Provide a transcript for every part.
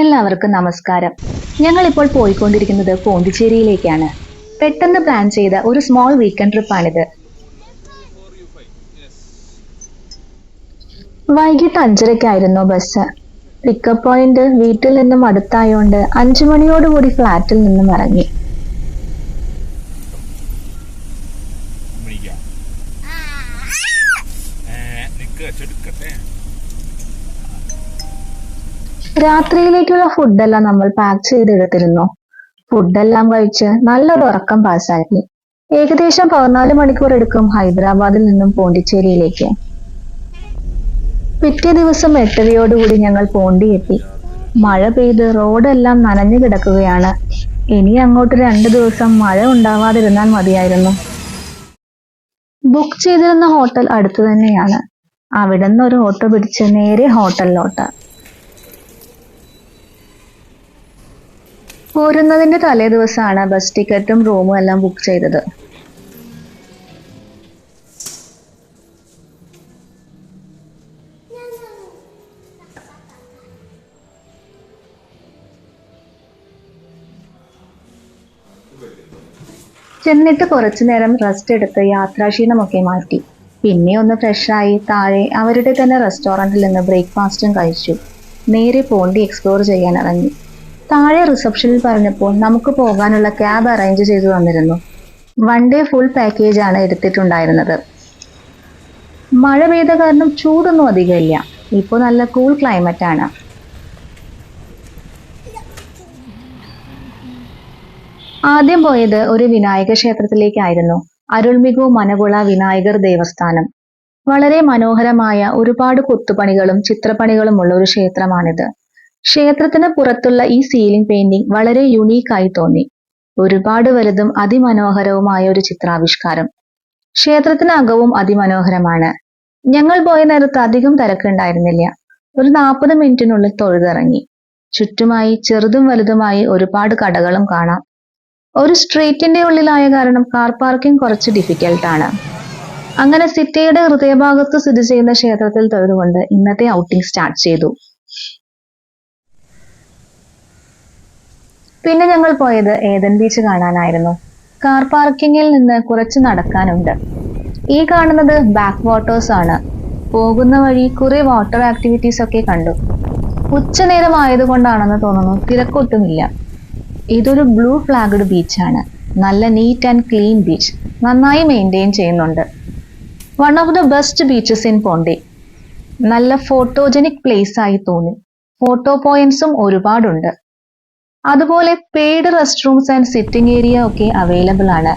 എല്ലാവർക്കും നമസ്കാരം. ഞങ്ങളിപ്പോൾ പോയിക്കൊണ്ടിരിക്കുന്നത് പോണ്ടിച്ചേരിയിലേക്കാണ്. പെട്ടെന്ന് പ്ലാൻ ചെയ്ത ഒരു സ്മോൾ വീക്കെൻഡ് ട്രിപ്പാണിത്. വൈകിട്ട് 5:30ക്കായിരുന്നു ബസ്. പിക്കപ്പ് പോയിന്റ് വീട്ടിൽ നിന്നും അടുത്തായോണ്ട് 5 മണിയോടുകൂടി ഫ്ലാറ്റിൽ നിന്നും ഇറങ്ങി. രാത്രിയിലേക്കുള്ള ഫുഡെല്ലാം നമ്മൾ പാക്ക് ചെയ്തെടുത്തിരുന്നു. ഫുഡെല്ലാം കഴിച്ച് നല്ലൊരു ഉറക്കം പാസ്സാക്കി. ഏകദേശം 14 മണിക്കൂർ എടുക്കും ഹൈദരാബാദിൽ നിന്നും പോണ്ടിച്ചേരിയിലേക്ക്. പിറ്റേ ദിവസം 8:30യോടുകൂടി ഞങ്ങൾ പോണ്ടി എത്തി. മഴ പെയ്ത് റോഡെല്ലാം നനഞ്ഞു കിടക്കുകയാണ്. ഇനി അങ്ങോട്ട് 2 ദിവസം മഴ ഉണ്ടാവാതിരുന്നാൽ മതിയായിരുന്നു. ബുക്ക് ചെയ്തിരുന്ന ഹോട്ടൽ അടുത്തു തന്നെയാണ്. അവിടെ നിന്ന് ഒരു ഓട്ടോ പിടിച്ച് നേരെ ഹോട്ടലിലോട്ട്. പോരുന്നതിന്റെ തലേ ദിവസമാണ് ബസ് ടിക്കറ്റും റൂമും എല്ലാം ബുക്ക് ചെയ്തത്. ചെന്നിട്ട് കുറച്ചു നേരം റെസ്റ്റ് എടുത്ത് യാത്രാക്ഷീണമൊക്കെ മാറ്റി. പിന്നെ ഒന്ന് ഫ്രഷായി താഴെ അവരുടെ തന്നെ റെസ്റ്റോറൻറ്റിൽ നിന്ന് ബ്രേക്ക്ഫാസ്റ്റും കഴിച്ചു. നേരെ പോണ്ടി എക്സ്പ്ലോർ ചെയ്യാൻ ഇറങ്ങി. താഴെ റിസപ്ഷനിൽ പറഞ്ഞപ്പോൾ നമുക്ക് പോകാനുള്ള ക്യാബ് അറേഞ്ച് ചെയ്തു തന്നിരുന്നു. 1 ഡേ ഫുൾ പാക്കേജ് ആണ് എടുത്തിട്ടുണ്ടായിരുന്നത്. മഴ പെയ്ത കാരണം ചൂടൊന്നും അധികമില്ല. ഇപ്പോൾ നല്ല കൂൾ ക്ലൈമറ്റ് ആണ്. ആദ്യം പോയത് ഒരു വിനായക ക്ഷേത്രത്തിലേക്കായിരുന്നു. അരുൾമികു മനകുള വിനായകർ ദേവസ്ഥാനം. വളരെ മനോഹരമായ ഒരുപാട് കൊത്തുപണികളും ചിത്രപ്പണികളും ഉള്ള ഒരു ക്ഷേത്രമാണിത്. ക്ഷേത്രത്തിന് പുറത്തുള്ള ഈ സീലിംഗ് പെയിന്റിംഗ് വളരെ യുണീക്കായി തോന്നി. ഒരുപാട് വലുതും അതിമനോഹരവുമായ ഒരു ചിത്രാവിഷ്കാരം. ക്ഷേത്രത്തിനകവും അതിമനോഹരമാണ്. ഞങ്ങൾ പോയ നേരത്ത് അധികം തിരക്കുണ്ടായിരുന്നില്ല. ഒരു 40 മിനിറ്റിനുള്ളിൽ തൊഴുതിറങ്ങി. ചുറ്റുമായി ചെറുതും വലുതുമായി ഒരുപാട് കടകളും കാണാം. ഒരു സ്ട്രീറ്റിന്റെ ഉള്ളിലായ കാരണം കാർ പാർക്കിംഗ് കുറച്ച് ഡിഫിക്കൽട്ടാണ്. അങ്ങനെ സിറ്റിയുടെ ഹൃദയഭാഗത്ത് സ്ഥിതി ചെയ്യുന്ന ക്ഷേത്രത്തിൽ തൊഴുതുകൊണ്ട് ഇന്നത്തെ ഔട്ടിംഗ് സ്റ്റാർട്ട് ചെയ്തു. പിന്നെ ഞങ്ങൾ പോയത് ഏദൻ ബീച്ച് കാണാനായിരുന്നു. കാർ പാർക്കിങ്ങിൽ നിന്ന് കുറച്ച് നടക്കാനുണ്ട്. ഈ കാണുന്നത് ബാക്ക് വാട്ടേഴ്സ് ആണ്. പോകുന്ന വഴി കുറെ വാട്ടർ ആക്ടിവിറ്റീസ് ഒക്കെ കണ്ടു. ഉച്ചനേരം ആയതുകൊണ്ടാണെന്ന് തോന്നുന്നു തിരക്കൊട്ടുമില്ല. ഇതൊരു ബ്ലൂ ഫ്ലാഗ്ഡ് ബീച്ചാണ്. നല്ല നീറ്റ് ആൻഡ് ക്ലീൻ ബീച്ച്. നന്നായി മെയിൻറ്റെയിൻ ചെയ്യുന്നുണ്ട്. One of the best beaches in Pondy. നല്ല ഫോട്ടോജനിക് പ്ലേസ് ആയി തോന്നി. ഫോട്ടോ പോയിന്റ്സും ഒരുപാടുണ്ട്. അതുപോലെ paid rest rooms and sitting area ഒക്കെ അവൈലബിൾ ആണ്.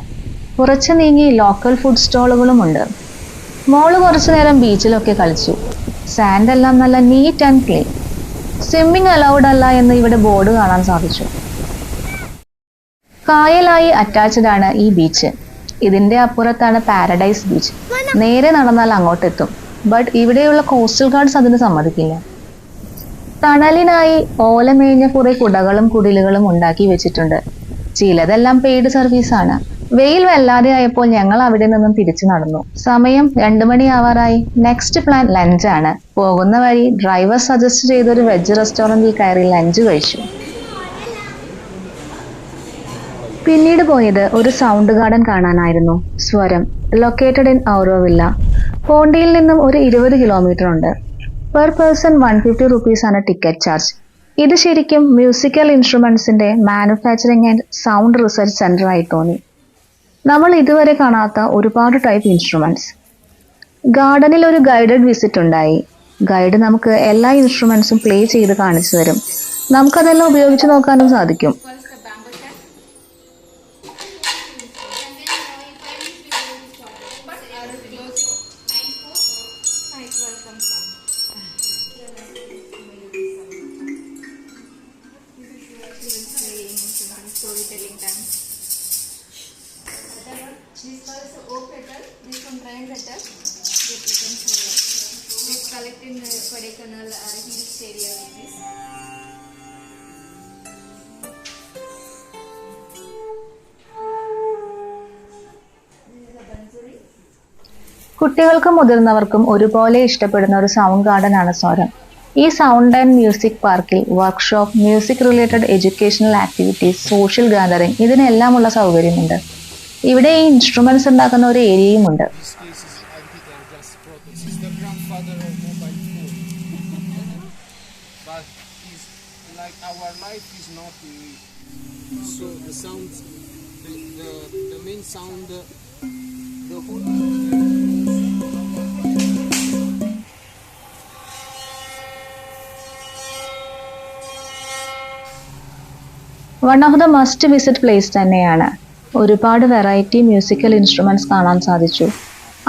കുറച്ച് നീങ്ങി ലോക്കൽ ഫുഡ് സ്റ്റോളുകളും ഉണ്ട്. മോള് കുറച്ചു നേരം ബീച്ചിലൊക്കെ കളിച്ചു. സാൻഡ് എല്ലാം നല്ല neat and clean. Swimming allowed അല്ല എന്ന് ഇവിടെ ബോർഡ് കാണാൻ സാധിച്ചു. കായലായി അറ്റാച്ച്ഡ് ആണ് ഈ ബീച്ച്. ഇതിന്റെ അപ്പുറത്താണ് പാരഡൈസ് ബീച്ച്. നേരെ നടന്നാൽ അങ്ങോട്ടെത്തും. ബട്ട് ഇവിടെയുള്ള കോസ്റ്റൽ ഗാർഡ്സ് അതിന് സമ്മതിക്കില്ല. തണലിനായി ഓലമേഞ്ഞ കുറെ കുടകളും കുടിലുകളും ഉണ്ടാക്കി വെച്ചിട്ടുണ്ട്. ചിലതെല്ലാം പെയ്ഡ് സർവീസാണ്. വെയിൽ വല്ലാതെ ആയപ്പോൾ ഞങ്ങൾ അവിടെ നിന്നും തിരിച്ചു നടന്നു. സമയം 2 മണി ആവാറായി. Next plan ലഞ്ചാണ്. പോകുന്ന വഴി ഡ്രൈവർ സജസ്റ്റ് ചെയ്തൊരു വെജ് റെസ്റ്റോറൻറ്റിൽ കയറി ലഞ്ച് കഴിച്ചു. പിന്നീട് പോയത് ഒരു സൗണ്ട് ഗാർഡൻ കാണാനായിരുന്നു. സ്വരം, ലൊക്കേറ്റഡ് ഇൻ ഔറോവില്ല. പോണ്ടിയിൽ നിന്നും ഒരു 20 കിലോമീറ്റർ ഉണ്ട്. പെർ പേഴ്സൺ 150 റുപ്പീസ് ആണ് ടിക്കറ്റ് ചാർജ്. ഇത് ശരിക്കും മ്യൂസിക്കൽ ഇൻസ്ട്രുമെന്റ്സിന്റെ manufacturing and sound research centre ആയി തോന്നി. നമ്മൾ ഇതുവരെ കാണാത്ത ഒരുപാട് ടൈപ്പ് ഇൻസ്ട്രുമെന്റ്സ്. ഗാർഡനിൽ ഒരു ഗൈഡഡ് വിസിറ്റ് ഉണ്ടായി. ഗൈഡ് നമുക്ക് എല്ലാ ഇൻസ്ട്രുമെന്റ്സും പ്ലേ ചെയ്ത് കാണിച്ചു തരും. നമുക്കതെല്ലാം ഉപയോഗിച്ച് നോക്കാനും സാധിക്കും. Storytelling time. This was O petal. This one triangle petal. It becomes this collect in Kodaikanal hills area with this. This is a bansuri. കുട്ടികൾക്കും മുതിർന്നവർക്കും ഒരുപോലെ ഇഷ്ടപ്പെടുന്ന ഒരു സൗണ്ട് ഗാർഡൻ ആണ് സ്വരം. ഈ സൗണ്ട് ആൻഡ് മ്യൂസിക് പാർക്കിൽ workshop, music related educational activities, social gathering ഇതിനെല്ലാമുള്ള സൗകര്യമുണ്ട്. ഇവിടെ ഈ ഇൻസ്ട്രുമെന്റ്സ് ഉണ്ടാക്കുന്ന ഒരു ഏരിയയും ഉണ്ട്. This case is anti-Deltas Protos. He's the grandfather of mobile phone. But he's like our life is not so the sounds the main sound the whole one of the must visit place തന്നെയാണ്. ഒരുപാട് variety musical instruments കാണാൻ സാധിച്ചു.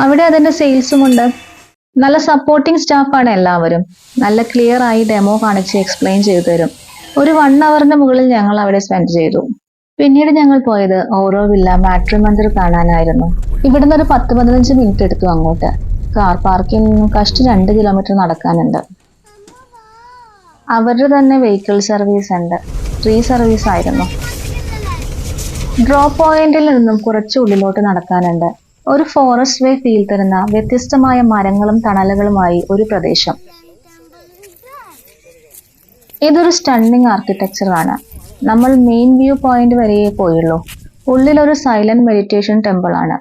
അവിടെ അതിന്റെ സെയിൽസും ഉണ്ട്. നല്ല supporting സ്റ്റാഫാണ് എല്ലാവരും. നല്ല ക്ലിയർ ആയി ഡെമോ കാണിച്ച് എക്സ്പ്ലെയിൻ ചെയ്തു തരും. ഒരു 1 hourന് മുകളിൽ ഞങ്ങൾ അവിടെ സ്പെൻഡ് ചെയ്തു. പിന്നീട് ഞങ്ങൾ പോയത് ഓരോവില്ല മാട്രിമന്ദിർ കാണാനായിരുന്നു. ഇവിടുന്ന് ഒരു 10-15 മിനിറ്റ് എടുത്തു അങ്ങോട്ട്. കാർ പാർക്കിൽ നിന്നും കഷ്ടി 2 കിലോമീറ്റർ നടക്കാനുണ്ട്. അവരുടെ തന്നെ വെഹിക്കിൾ സർവീസ് ഉണ്ട്. ഫ്രീ സർവീസ് ആയിരുന്നു. ഡ്രോപ്പ് പോയിന്റിൽ നിന്നും കുറച്ച് ഉള്ളിലോട്ട് നടക്കാനുണ്ട്. ഒരു ഫോറസ്റ്റ് വേ ഫീൽ തരുന്ന വ്യത്യസ്തമായ മരങ്ങളും തണലുകളുമായി ഒരു പ്രദേശം. ഇതൊരു സ്റ്റണ്ണിങ് ആർക്കിടെക്ചർ ആണ്. നമ്മൾ മെയിൻ വ്യൂ പോയിന്റ് വരെയേ പോയുള്ളൂ. ഉള്ളിലൊരു സൈലന്റ് മെഡിറ്റേഷൻ ടെമ്പിൾ ആണ്.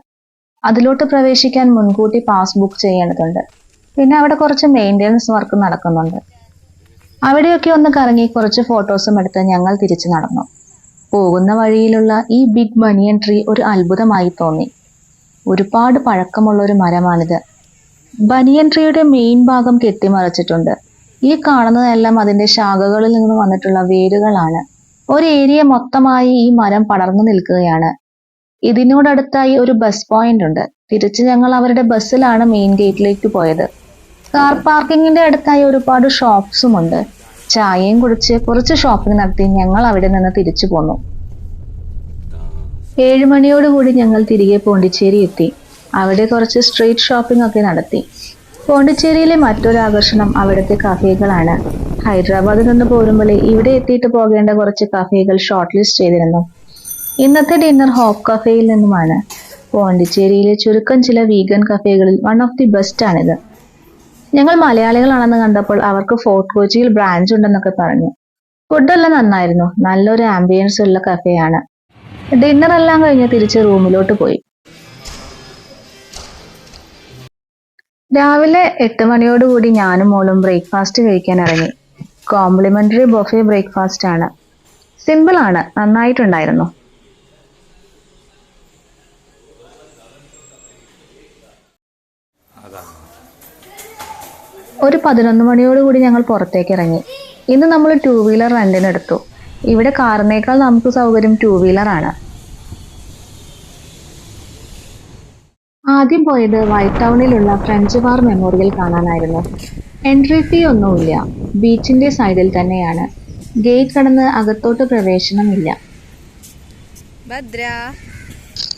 അതിലോട്ട് പ്രവേശിക്കാൻ മുൻകൂട്ടി പാസ് ബുക്ക് ചെയ്യേണ്ടതുണ്ട്. പിന്നെ അവിടെ കുറച്ച് മെയിൻ്റെനൻസ് വർക്ക് നടക്കുന്നുണ്ട്. അവിടെയൊക്കെ ഒന്ന് കറങ്ങി കുറച്ച് ഫോട്ടോസും എടുത്ത് ഞങ്ങൾ തിരിച്ചു നടന്നു. പോകുന്ന വഴിയിലുള്ള ഈ ബിഗ് ബനിയൻ ട്രീ ഒരു അത്ഭുതമായി തോന്നി. ഒരുപാട് പഴക്കമുള്ള ഒരു മരമാണിത്. ബനിയൻ ട്രീയുടെ മെയിൻ ഭാഗം കെട്ടിമറച്ചിട്ടുണ്ട്. ഈ കാണുന്നതെല്ലാം അതിന്റെ ശാഖകളിൽ നിന്ന് വന്നിട്ടുള്ള വേരുകളാണ്. ഒരു ഏരിയ മൊത്തമായി ഈ മരം പടർന്നു നിൽക്കുകയാണ്. ഇതിനോടടുത്തായി ഒരു ബസ് പോയിന്റ് ഉണ്ട്. തിരിച്ച് ഞങ്ങൾ അവരുടെ ബസ്സിലാണ് മെയിൻ ഗേറ്റിലേക്ക് പോയത്. കാർ പാർക്കിങ്ങിന്റെ അടുത്തായി ഒരുപാട് ഷോപ്സും ഉണ്ട്. ചായയും കുടിച്ച് കുറച്ച് ഷോപ്പിംഗ് നടത്തി ഞങ്ങൾ അവിടെ നിന്ന് തിരിച്ചു പോന്നു. 7 മണിയോടുകൂടി ഞങ്ങൾ തിരികെ പോണ്ടിച്ചേരി എത്തി. അവിടെ കുറച്ച് സ്ട്രീറ്റ് ഷോപ്പിംഗ് ഒക്കെ നടത്തി. പോണ്ടിച്ചേരിയിലെ മറ്റൊരു ആകർഷണം അവിടുത്തെ കഫേകളാണ്. ഹൈദരാബാദിൽ നിന്ന് പോരുമ്പോൾ ഇവിടെ എത്തിയിട്ട് പോകേണ്ട കുറച്ച് കഫേകൾ ഷോർട്ട് ലിസ്റ്റ് ചെയ്തിരുന്നു. ഇന്നത്തെ ഡിന്നർ ഹോപ്പ് കഫേയിൽ നിന്നുമാണ്. പോണ്ടിച്ചേരിയിലെ ചുരുക്കം ചില വീഗൻ കഫേകളിൽ വൺ ഓഫ് ദി ബെസ്റ്റ് ആണിത്. ഞങ്ങൾ മലയാളികളാണെന്ന് കണ്ടപ്പോൾ അവർക്ക് ഫോർട്ട് കൊച്ചിയിൽ ബ്രാഞ്ച് ഉണ്ടെന്നൊക്കെ പറഞ്ഞു. ഫുഡെല്ലാം നന്നായിരുന്നു. നല്ലൊരു ആംബിയൻസ് ഉള്ള കഫേയാണ്. ഡിന്നർ എല്ലാം കഴിഞ്ഞ് തിരിച്ച് റൂമിലോട്ട് പോയി. രാവിലെ 8 മണിയോടുകൂടി ഞാനും മോളും ബ്രേക്ക്ഫാസ്റ്റ് കഴിക്കാൻ ഇറങ്ങി. കോംപ്ലിമെന്ററി ബൊഫെ ബ്രേക്ക്ഫാസ്റ്റ് ആണ്. സിമ്പിൾ ആണ്, നന്നായിട്ടുണ്ടായിരുന്നു. ഒരു 11 മണിയോടുകൂടി ഞങ്ങൾ പുറത്തേക്ക് ഇറങ്ങി. ഇന്ന് നമ്മൾ 2 വീലർ റെന്റിന് എടുത്തു. ഇവിടെ കാറിനേക്കാൾ നമുക്ക് സൗകര്യം 2 വീലർ ആണ്. ആദ്യം പോയത് വൈറ്റ് ടൗണിലുള്ള ഫ്രഞ്ച് വാർ മെമ്മോറിയൽ കാണാനായിരുന്നു. എൻട്രി ഫീ ഒന്നുമില്ല. ബീച്ചിന്റെ സൈഡിൽ തന്നെയാണ്. ഗേറ്റ് കടന്ന് അകത്തോട്ട് പ്രവേശനമില്ല.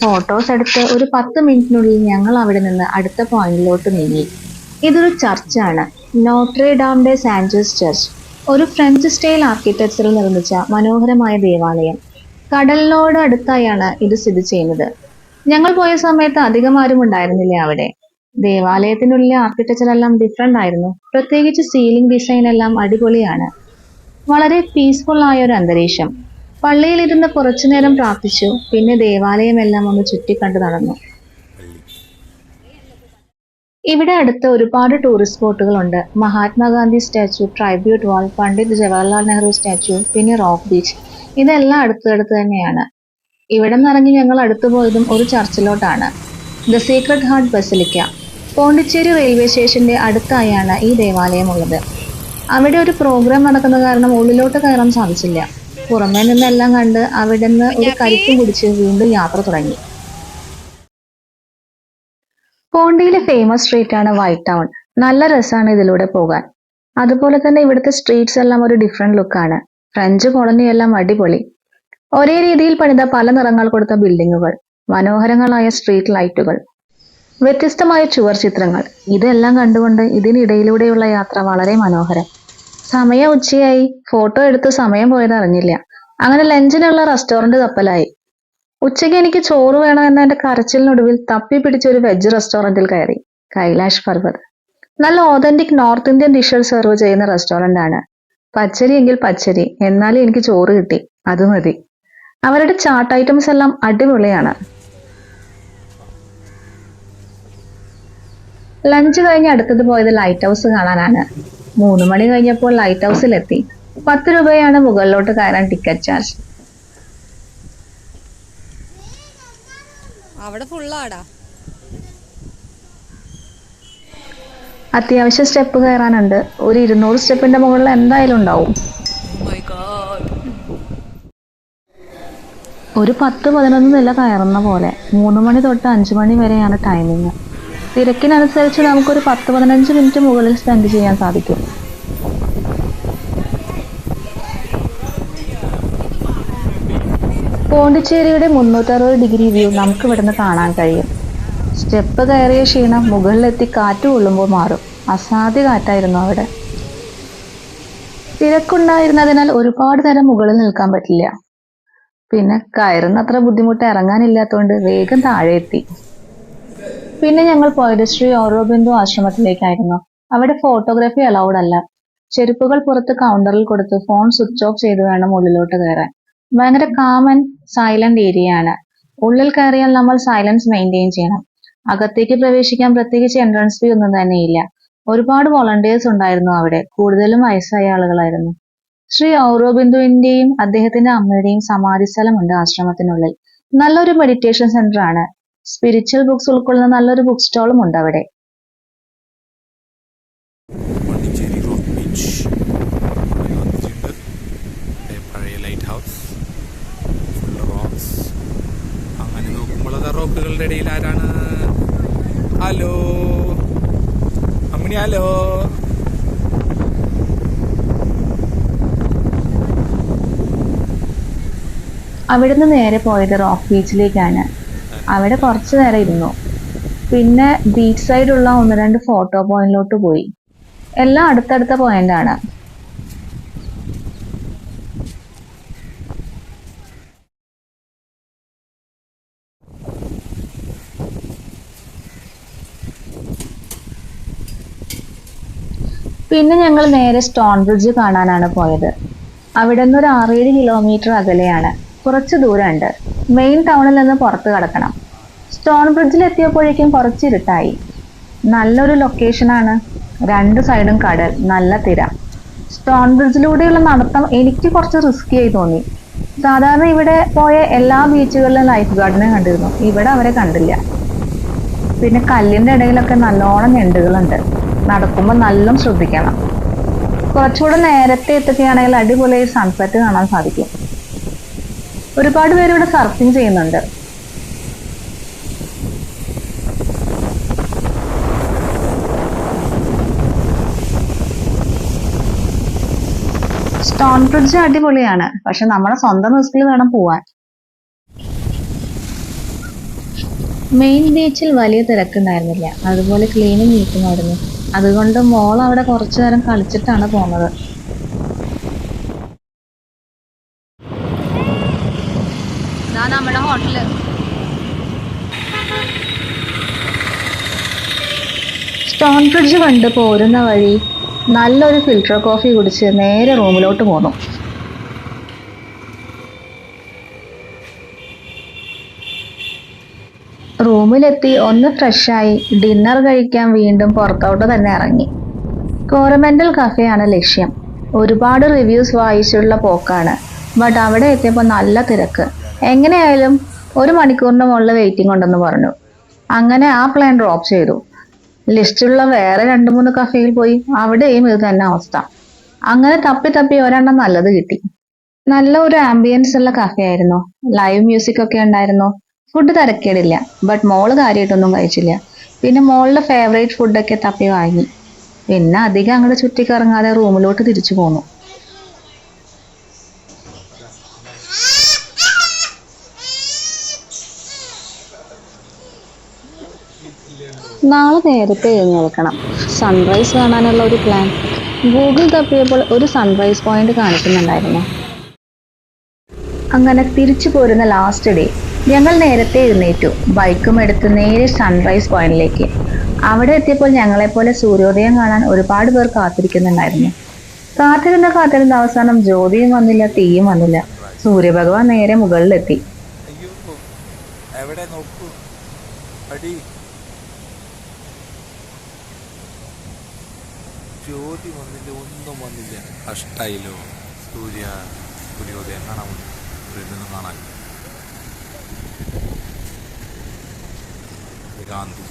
ഫോട്ടോസ് എടുത്ത് ഒരു 10 മിനിറ്റിനുള്ളിൽ ഞങ്ങൾ അവിടെ നിന്ന് അടുത്ത പോയിന്റിലോട്ട് നീങ്ങി. ഇതൊരു ചർച്ചാണ്. നോട്രേ ഡാം ഡെ സാൻജസ് ചർച്ച്. ഒരു ഫ്രഞ്ച് സ്റ്റൈൽ ആർക്കിടെക്ചറിൽ നിർമ്മിച്ച മനോഹരമായ ദേവാലയം. കടലിനോട് അടുത്തായാണ് ഇത് സ്ഥിതി ചെയ്യുന്നത്. ഞങ്ങൾ പോയ സമയത്ത് അധികം ആരും ഉണ്ടായിരുന്നില്ല അവിടെ. ദേവാലയത്തിനുള്ളിലെ ആർക്കിടെക്ചർ എല്ലാം ഡിഫറെന്റ് ആയിരുന്നു. പ്രത്യേകിച്ച് സീലിംഗ് ഡിസൈൻ എല്ലാം അടിപൊളിയാണ്. വളരെ പീസ്ഫുൾ ആയ ഒരു അന്തരീക്ഷം. പള്ളിയിലിരുന്ന് കുറച്ചു നേരം പ്രാർത്ഥിച്ചു. പിന്നെ ദേവാലയം എല്ലാം ഒന്ന് ചുറ്റിക്കണ്ടു നടന്നു. ഇവിടെ അടുത്ത് ഒരുപാട് ടൂറിസ്റ്റ് സ്പോട്ടുകളുണ്ട്. Mahatma Gandhi statue, tribute wall, Pandit Jawaharlal Nehru statue, പിന്നെ റോക്ക് ബീച്ച്. ഇതെല്ലാം അടുത്തടുത്ത് തന്നെയാണ്. ഇവിടെ നിന്നിറങ്ങി ഞങ്ങൾ അടുത്തു പോയതും ഒരു ചർച്ചിലോട്ടാണ്. The sacred heart basilica. Pondicherry railway സ്റ്റേഷന്റെ അടുത്തായാണ് ഈ ദേവാലയം ഉള്ളത്. അവിടെ ഒരു പ്രോഗ്രാം നടക്കുന്ന കാരണം ഉള്ളിലോട്ട് കയറാൻ സാധിച്ചില്ല. പുറമേ നിന്നെല്ലാം കണ്ട് അവിടെ നിന്ന് ഒരു കരിക്കും കുടിച്ച് വീണ്ടും യാത്ര തുടങ്ങി. പോണ്ടിയിലെ ഫേമസ് സ്ട്രീറ്റ് ആണ് വൈറ്റ് ടൗൺ. നല്ല രസമാണ് ഇതിലൂടെ പോകാൻ. അതുപോലെ തന്നെ ഇവിടുത്തെ സ്ട്രീറ്റ്സ് എല്ലാം ഒരു ഡിഫറെന്റ് ലുക്കാണ്. ഫ്രഞ്ച് കോളനി എല്ലാം അടിപൊളി. ഒരേ രീതിയിൽ പണിത പല നിറങ്ങൾ കൊടുത്ത ബിൽഡിങ്ങുകൾ, മനോഹരങ്ങളായ സ്ട്രീറ്റ് ലൈറ്റുകൾ, വ്യത്യസ്തമായ ചുവർ ചിത്രങ്ങൾ. ഇതെല്ലാം കണ്ടുകൊണ്ട് ഇതിനിടയിലൂടെയുള്ള യാത്ര വളരെ മനോഹരം. സമയം ഉച്ചയായി. ഫോട്ടോ എടുത്ത് സമയം പോയത് അറിഞ്ഞില്ല. അങ്ങനെ ലഞ്ചിനുള്ള റെസ്റ്റോറന്റ് തപ്പലായി. ഉച്ചയ്ക്ക് എനിക്ക് ചോറ് വേണമെന്ന എന്റെ കരച്ചിലിനൊടുവിൽ തപ്പി പിടിച്ച ഒരു വെജ് റെസ്റ്റോറന്റിൽ കയറി. കൈലാഷ് പർവ്വത്. നല്ല authentic north Indian dishes serve ചെയ്യുന്ന റെസ്റ്റോറന്റ് ആണ്. പച്ചരി എങ്കിൽ പച്ചരി, എന്നാലും എനിക്ക് ചോറ് കിട്ടി, അത് മതി. അവരുടെ ചാട്ട് ഐറ്റംസ് എല്ലാം അടിപൊളിയാണ്. ലഞ്ച് കഴിഞ്ഞ് അടുത്തത് പോയത് ലൈറ്റ് ഹൗസ് കാണാനാണ്. 3 മണി കഴിഞ്ഞപ്പോൾ ലൈറ്റ് ഹൗസിലെത്തി. 10 രൂപയാണ് മുകളിലോട്ട് കയറാൻ ടിക്കറ്റ് ചാർജ്. അവിടെ ഫുള്ളാടാ. അത്യാവശ്യം സ്റ്റെപ്പ് കയറാനുണ്ട്. ഒരു 200 സ്റ്റെപ്പിന്റെ മുകളിൽ എന്തായാലും ഉണ്ടാവും. ഒരു 10-11 നില കയറുന്ന പോലെ. 3 മണി തൊട്ട് 5 മണി വരെയാണ് ടൈമിങ്. തിരക്കിനനുസരിച്ച് നമുക്കൊരു 10-15 മിനിറ്റ് മുകളിൽ സ്പെൻഡ് ചെയ്യാൻ സാധിക്കും. പോണ്ടിച്ചേരിയുടെ 360 ഡിഗ്രി വ്യൂ നമുക്ക് ഇവിടുന്ന് കാണാൻ കഴിയും. സ്റ്റെപ്പ് കയറിയ ക്ഷീണം മുകളിലെത്തി കാറ്റ് കൊള്ളുമ്പോൾ മാറും. അസാധ്യ കാറ്റായിരുന്നു അവിടെ. തിരക്കുണ്ടായിരുന്നതിനാൽ ഒരുപാട് നേരം മുകളിൽ നിൽക്കാൻ പറ്റില്ല. പിന്നെ കയറുന്നത്ര ബുദ്ധിമുട്ട് ഇറങ്ങാനില്ലാത്തതുകൊണ്ട് വേഗം താഴെ എത്തി. പിന്നെ ഞങ്ങൾ പോയത് ശ്രീ ഓറോബിന്ദു ആശ്രമത്തിലേക്കായിരുന്നു. അവിടെ ഫോട്ടോഗ്രാഫി അലൗഡ് അല്ല. ചെരുപ്പുകൾ പുറത്ത് കൗണ്ടറിൽ കൊടുത്ത് ഫോൺ സ്വിച്ച് ഓഫ് ചെയ്ത് വേണം ഉള്ളിലോട്ട് കയറാൻ. ഭയങ്കര കാം ആൻഡ് സൈലന്റ് ഏരിയ ആണ്. ഉള്ളിൽ കയറിയാൽ നമ്മൾ സൈലൻസ് മെയിൻറ്റെയിൻ ചെയ്യണം. അകത്തേക്ക് പ്രവേശിക്കാൻ പ്രത്യേകിച്ച് എൻട്രൻസ് ഫീ ഒന്നും തന്നെയില്ല. ഒരുപാട് വോളണ്ടിയേഴ്സ് ഉണ്ടായിരുന്നു അവിടെ. കൂടുതലും വയസ്സായ ആളുകളായിരുന്നു. ശ്രീ ഔറോബിന്ദുവിന്റെയും അദ്ദേഹത്തിന്റെ അമ്മയുടെയും സമാധി സ്ഥലമുണ്ട് ആശ്രമത്തിനുള്ളിൽ. നല്ലൊരു മെഡിറ്റേഷൻ സെന്റർ ആണ്. സ്പിരിച്വൽ ബുക്സ് ഉൾക്കൊള്ളുന്ന നല്ലൊരു ബുക്ക് സ്റ്റോളും ഉണ്ട് അവിടെ. പോണ്ടിച്ചേരി റോക്ക് ബീച്ച് വന്നിട്ടുണ്ട്. പഴയ ലൈറ്റ് ഹൗസ്, ഫുൾ റോക്സ്. അങ്ങനെ നോക്കുമ്പോൾ അത് റോക്കുകളുടെ ഇടയിൽ ആരാണ്? Hello Ammini, hello. അവിടുന്ന് നേരെ പോയത് റോക്ക് ബീച്ചിലേക്കാണ്. അവിടെ കുറച്ചു നേരം ഇരുന്നു. പിന്നെ ബീച്ച് സൈഡുള്ള 1-2 ഫോട്ടോ പോയിന്റിലോട്ട് പോയി. എല്ലാം അടുത്തടുത്ത പോയിന്റാണ്. പിന്നെ ഞങ്ങൾ നേരെ സ്റ്റോൺ ബ്രിഡ്ജ് കാണാനാണ് പോയത്. അവിടെ നിന്ന് ഒരു 6-7 കിലോമീറ്റർ അകലെയാണ്. കുറച്ച് ദൂരമുണ്ട്. മെയിൻ ടൗണിൽ നിന്ന് പുറത്ത് കടക്കണം. സ്റ്റോൺ ബ്രിഡ്ജിൽ എത്തിയപ്പോഴേക്കും കുറച്ച് ഇരുട്ടായി. നല്ലൊരു ലൊക്കേഷനാണ്. 2 സൈഡും കടൽ, നല്ല തിര. സ്റ്റോൺ ബ്രിഡ്ജിലൂടെയുള്ള നടത്തം എനിക്ക് കുറച്ച് റിസ്കി ആയി തോന്നി. സാധാരണ ഇവിടെ പോയ എല്ലാ ബീച്ചുകളിലും ലൈഫ് ഗാർഡിനെ കണ്ടിരുന്നു. ഇവിടെ അവരെ കണ്ടില്ല. പിന്നെ കല്ലിന്റെ ഇടയിലൊക്കെ നല്ലോണം ഞണ്ടുകളുണ്ട്. നടക്കുമ്പോൾ നല്ല ശ്രദ്ധിക്കണം. കുറച്ചുകൂടെ നേരത്തെ എത്തുകയാണെങ്കിൽ അടിപൊളി സൺസെറ്റ് കാണാൻ സാധിക്കും. ഒരുപാട് പേര് ഇവിടെ സർഫിങ് ചെയ്യുന്നുണ്ട്. സ്റ്റോൺ ബ്രിഡ്ജ് അടിപൊളിയാണ്. പക്ഷെ നമ്മുടെ സ്വന്തം റിസ്കിൽ വേണം പോവാൻ. മെയിൻ ബീച്ചിൽ വലിയ തിരക്കുണ്ടായിരുന്നില്ല. അതുപോലെ ക്ലീനിങ് നീക്കുമായിരുന്നു. അതുകൊണ്ട് മോൾ അവിടെ കുറച്ചു നേരം കളിച്ചിട്ടാണ് പോകുന്നത്. നമ്മുടെ ഹോട്ടല്. സ്റ്റോൺ ബ്രിഡ്ജ് കണ്ട് പോരുന്ന വഴി നല്ലൊരു ഫിൽറ്റർ കോഫി കുടിച്ച് നേരെ റൂമിലോട്ട് പോന്നു. റൂമിലെത്തി ഒന്ന് ഫ്രഷായി ഡിന്നർ കഴിക്കാൻ വീണ്ടും പുറത്തോട്ട് തന്നെ ഇറങ്ങി. കോറമെന്റൽ കഫേയാണ് ലക്ഷ്യം. ഒരുപാട് റിവ്യൂസ് വായിച്ചുള്ള പോക്കാണ്. ബട്ട് അവിടെ എത്തിയപ്പോൾ നല്ല തിരക്ക്. എങ്ങനെയായാലും 1 മണിക്കൂറിന് മുകളിൽ വെയിറ്റിംഗ് ഉണ്ടെന്ന് പറഞ്ഞു. അങ്ങനെ ആ പ്ലാൻ ഡ്രോപ്പ് ചെയ്തു. ലിസ്റ്റിലുള്ള വേറെ 2-3 കഫേയിൽ പോയി. അവിടെയും ഇത് തന്നെ അവസ്ഥ. അങ്ങനെ തപ്പി ഒരെണ്ണം നല്ലത് കിട്ടി. നല്ല ഒരു ആംബിയൻസ് ഉള്ള കഫേ ആയിരുന്നു. ലൈവ് മ്യൂസിക് ഒക്കെ ഉണ്ടായിരുന്നു. ഫുഡ് തിരക്കേടില്ല. ബട്ട് മോള് കാര്യമായിട്ടൊന്നും കഴിച്ചില്ല. പിന്നെ മോളുടെ ഫേവറേറ്റ് ഫുഡൊക്കെ തപ്പി വാങ്ങി. പിന്നെ അധികം അങ്ങോട്ട് ചുറ്റിക്കറങ്ങാതെ റൂമിലോട്ട് തിരിച്ചു പോന്നു. നാളെ നേരത്തെ എഴുന്നേൽക്കണം. സൺറൈസ് കാണാനുള്ള ഒരു പ്ലാൻ. ഗൂഗിൾ തപ്പിയപ്പോൾ ഒരു സൺറൈസ് പോയിന്റ് കാണിക്കുന്നുണ്ടായിരുന്നു. അങ്ങനെ തിരിച്ചു പോരുന്ന ലാസ്റ്റ് ഡേ ഞങ്ങൾ നേരത്തെ എഴുന്നേറ്റു. ബൈക്കും എടുത്ത് നേരെ സൺറൈസ് പോയിന്റിലേക്ക്. അവിടെ എത്തിയപ്പോൾ ഞങ്ങളെപ്പോലെ സൂര്യോദയം കാണാൻ ഒരുപാട് പേർ കാത്തിരിക്കുന്നുണ്ടായിരുന്നു. കാത്തിരുന്ന അവസാനം ജ്യോതിയും വന്നില്ല, തീയും വന്നില്ല. സൂര്യഭഗവാൻ നേരെ മുകളിലെത്തി. അയ്യോ, എവിടെ നോക്കൂ, അടി ജ്യോതി വന്നില്ല, ഒന്നും വന്നില്ല. കഷ്ടായില്ലോ. സൂര്യോദയം കാണാൻ നിന്ന് കാണാൻ ഗാന്ധി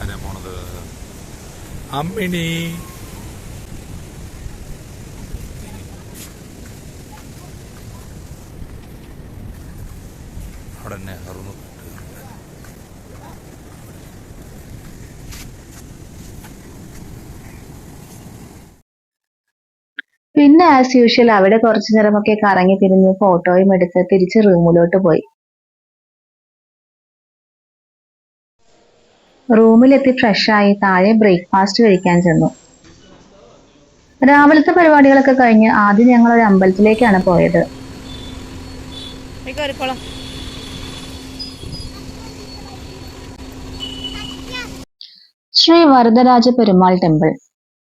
ആരാ പോണത്? അമ്മിണി. അവിടെ നെഹ്റു. പിന്നെ ആസ് യൂഷ്വൽ അവിടെ കുറച്ചു നേരമൊക്കെ കറങ്ങി തിരിഞ്ഞ് ഫോട്ടോയും എടുത്ത് തിരിച്ച് റൂമിലോട്ട് പോയി. റൂമിലെത്തി ഫ്രഷായി താഴെ ബ്രേക്ക്ഫാസ്റ്റ് കഴിക്കാൻ ചെന്നു. രാവിലത്തെ പരിപാടികളൊക്കെ കഴിഞ്ഞ് ആദ്യം ഞങ്ങൾ ഒരു അമ്പലത്തിലേക്കാണ് പോയത്. ശ്രീ വരദരാജ പെരുമാൾ ടെമ്പിൾ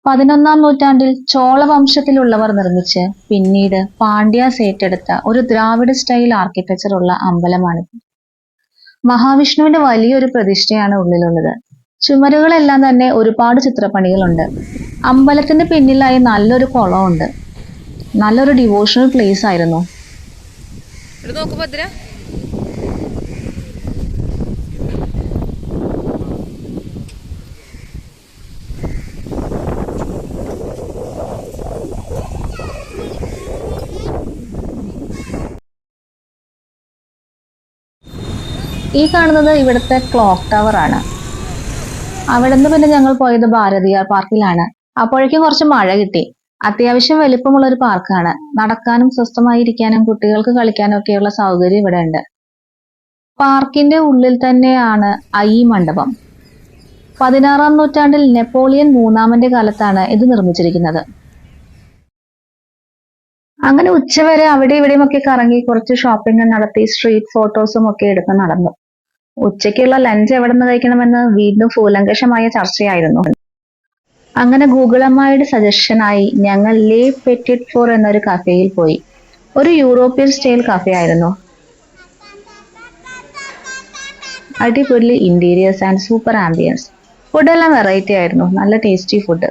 11ാം നൂറ്റാണ്ടിൽ ചോളവംശത്തിലുള്ളവർ നിർമ്മിച്ച് പിന്നീട് പാണ്ഡ്യാസ് ഏറ്റെടുത്ത ഒരു ദ്രാവിഡ സ്റ്റൈൽ ആർക്കിടെക്ചർ ഉള്ള അമ്പലമാണിത്. മഹാവിഷ്ണുവിന്റെ വലിയൊരു പ്രതിഷ്ഠയാണ് ഉള്ളിലുള്ളത്. ചുമരുകളെല്ലാം തന്നെ ഒരുപാട് ചിത്രപ്പണികളുണ്ട്. അമ്പലത്തിന്റെ പിന്നിലായി നല്ലൊരു കുളമുണ്ട്. നല്ലൊരു ഡിവോഷണൽ പ്ലേസ് ആയിരുന്നു. ഈ കാണുന്നത് ഇവിടുത്തെ ക്ലോക്ക് ടവർ ആണ്. അവിടെ നിന്ന് പിന്നെ ഞങ്ങൾ പോയത് ഭാരതിയാർ പാർക്കിലാണ്. അപ്പോഴേക്കും കുറച്ച് മഴ കിട്ടി. അത്യാവശ്യം വലിപ്പമുള്ള ഒരു പാർക്കാണ്. നടക്കാനും സ്വസ്ഥമായിരിക്കാനും കുട്ടികൾക്ക് കളിക്കാനും ഒക്കെയുള്ള സൗകര്യം ഇവിടെ ഉണ്ട്. പാർക്കിന്റെ ഉള്ളിൽ തന്നെയാണ് ഐ മണ്ഡപം. 16ാം നൂറ്റാണ്ടിൽ നെപ്പോളിയൻ മൂന്നാമന്റെ കാലത്താണ് ഇത് നിർമ്മിച്ചിരിക്കുന്നത്. അങ്ങനെ ഉച്ചവരെ അവിടെ ഇവിടെയും ഒക്കെ കറങ്ങി കുറച്ച് ഷോപ്പിംഗ് നടത്തി സ്ട്രീറ്റ് ഫോട്ടോസും ഒക്കെ എടുത്ത് നടന്നു. ഉച്ചയ്ക്കുള്ള ലഞ്ച് എവിടെ നിന്ന് കഴിക്കണമെന്ന് വീണ്ടും കൂലങ്കഷമായ ചർച്ചയായിരുന്നു. അങ്ങനെ ഗൂഗിൾ അമ്മയുടെ സജഷനായി ഞങ്ങൾ ലേ പെറ്റിറ്റ് ഫോർ എന്നൊരു കഫേയിൽ പോയി. ഒരു യൂറോപ്യൻ സ്റ്റൈൽ കഫേ ആയിരുന്നു. അടിപൊളി ഇന്റീരിയേഴ്സ് ആൻഡ് സൂപ്പർ ആംബിയൻസ്. ഫുഡെല്ലാം വെറൈറ്റി ആയിരുന്നു. നല്ല ടേസ്റ്റി ഫുഡ്.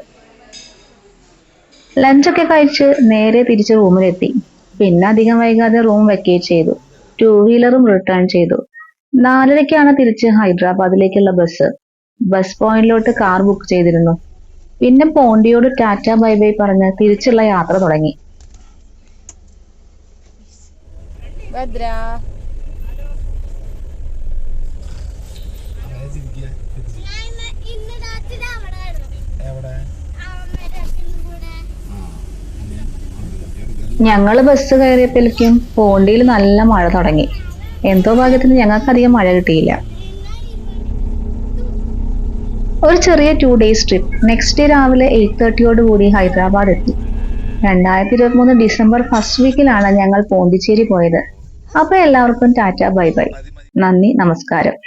ലഞ്ചൊക്കെ കഴിച്ച് നേരെ തിരിച്ച് റൂമിലെത്തി. പിന്നെ അധികം വൈകാതെ റൂം വെക്കേറ്റ് ചെയ്തു. 2 വീലറും റിട്ടേൺ ചെയ്തു. 4:30ക്കാണ് തിരിച്ച് ഹൈദരാബാദിലേക്കുള്ള ബസ്. ബസ് പോയിന്റിലോട്ട് കാർ ബുക്ക് ചെയ്തിരുന്നു. പിന്നെ പോണ്ടിയോട് ടാറ്റ ബൈ ബൈ പറഞ്ഞ് തിരിച്ചുള്ള യാത്ര തുടങ്ങി. ഞങ്ങള് ബസ് കയറിയപ്പോഴേക്കും പോണ്ടിയിൽ നല്ല മഴ തുടങ്ങി. എന്തോ ഭാഗ്യത്തിന് ഞങ്ങൾക്കധികം മഴ കിട്ടിയില്ല. ഒരു ചെറിയ 2 days ട്രിപ്പ്. നെക്സ്റ്റ് ഡേ രാവിലെ 8:30 കൂടി ഹൈദരാബാദ് എത്തി. 2023 ഡിസംബർ ഫസ്റ്റ് വീക്കിലാണ് ഞങ്ങൾ പോണ്ടിച്ചേരി പോയത്. അപ്പൊ എല്ലാവർക്കും ടാറ്റ ബൈ ബൈ. നന്ദി, നമസ്കാരം.